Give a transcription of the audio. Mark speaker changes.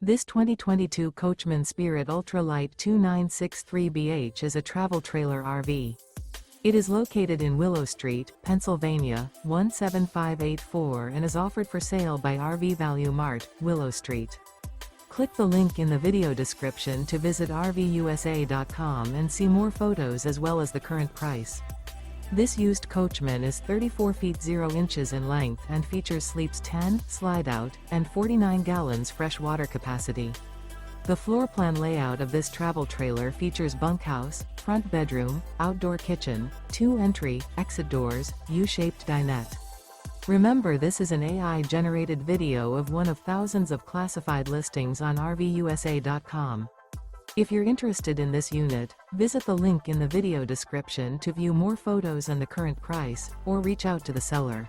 Speaker 1: This 2022 Coachmen Spirit Ultra Lite 2963BH is a travel trailer RV. It is located in Willow Street, Pennsylvania, 17584 and is offered for sale by RV Value Mart, Willow Street. Click the link in the video description to visit RVUSA.com and see more photos as well as the current price. This used Coachman is 34 feet 0 inches in length and features sleeps 10, slide-out, and 49 gallons fresh water capacity. The floor plan layout of this travel trailer features bunkhouse, front bedroom, outdoor kitchen, 2 entry, exit doors, U-shaped dinette. Remember, this is an AI-generated video of one of thousands of classified listings on RVUSA.com. If you're interested in this unit, visit the link in the video description to view more photos and the current price, or reach out to the seller.